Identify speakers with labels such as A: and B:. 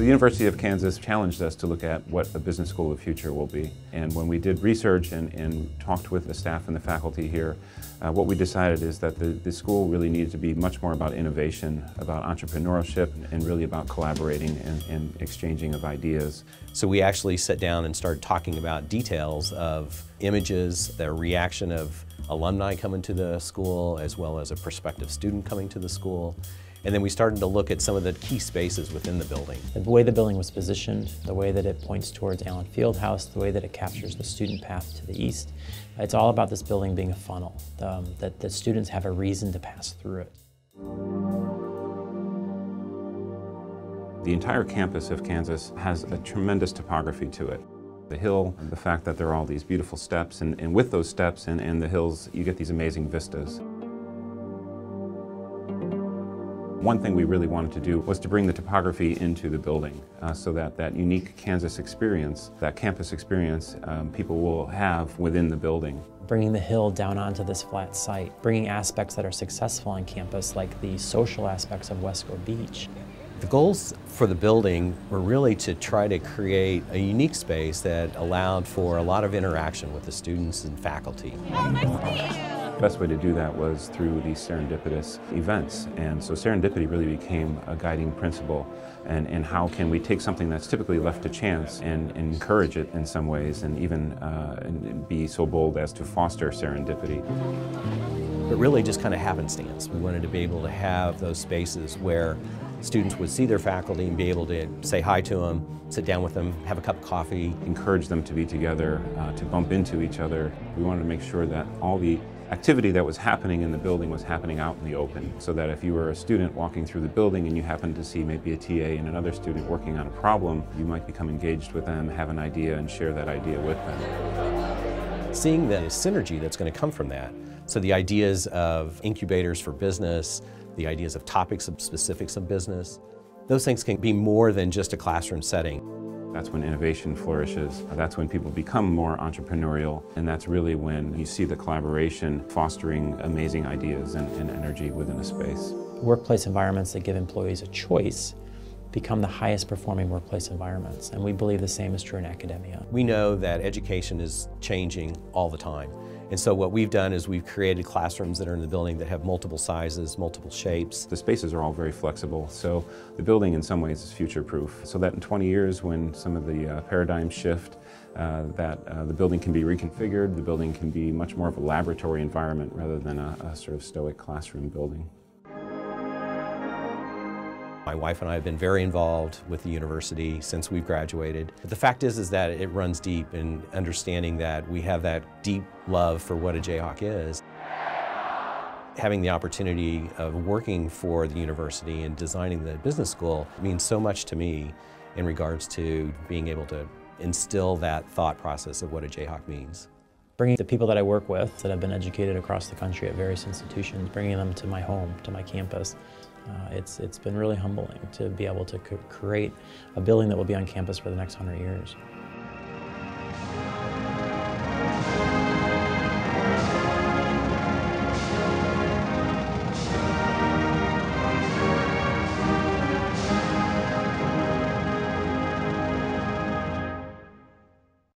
A: the University of Kansas challenged us to look at what a business school of the future will be. And when we did research and talked with the staff and the faculty here, what we decided is that the school really needed to be much more about innovation, about entrepreneurship, and really about collaborating and exchanging of ideas.
B: So we actually sat down and started talking about details of images, the reaction of alumni coming to the school, as well as a prospective student coming to the school. And then we started to look at some of the key spaces within the building.
C: The way the building was positioned, the way that it points towards Allen Fieldhouse, the way that it captures the student path to the east. It's all about this building being a funnel, that the students have a reason to pass through it.
A: The entire campus of Kansas has a tremendous topography to it. The hill, the fact that there are all these beautiful steps, and with those steps and the hills, you get these amazing vistas. One thing we really wanted to do was to bring the topography into the building so that that unique Kansas experience, that campus experience, people will have within the building.
C: Bringing the hill down onto this flat site, bringing aspects that are successful on campus, like the social aspects of Wesco Beach.
B: The goals for the building were really to try to create a unique space that allowed for a lot of interaction with the students and faculty.
D: Oh, nice to meet you.
A: The best way to do that was through these serendipitous events, and so serendipity really became a guiding principle, and how can we take something that's typically left to chance and encourage it in some ways, and even and be so bold as to foster serendipity.
B: But really just kind of happenstance. We wanted to be able to have those spaces where students would see their faculty and be able to say hi to them, sit down with them, have a cup of coffee.
A: Encourage them to be together, to bump into each other. We wanted to make sure that all the activity that was happening in the building was happening out in the open, so that if you were a student walking through the building and you happened to see maybe a TA and another student working on a problem, you might become engaged with them, have an idea, and share that idea with them.
B: Seeing the synergy that's going to come from that. So the ideas of incubators for business, the ideas of topics of specifics of business, those things can be more than just a classroom setting.
A: That's when innovation flourishes. That's when people become more entrepreneurial, and that's really when you see the collaboration fostering amazing ideas and energy within a space.
C: Workplace environments that give employees a choice become the highest performing workplace environments, and we believe the same is true in academia.
B: We know that education is changing all the time. And so what we've done is we've created classrooms that are in the building that have multiple sizes, multiple shapes.
A: The spaces are all very flexible, so the building in some ways is future-proof, so that in 20 years when some of the paradigms shift, the building can be reconfigured, the building can be much more of a laboratory environment rather than a sort of stoic classroom building.
B: My wife and I have been very involved with the university since we've graduated. But the fact is that it runs deep in understanding that we have that deep love for what a Jayhawk is. Having the opportunity of working for the university and designing the business school means so much to me in regards to being able to instill that thought process of what a Jayhawk means.
C: Bringing the people that I work with that have been educated across the country at various institutions, bringing them to my home, to my campus, it's been really humbling to be able to create a building that will be on campus for the next 100 years.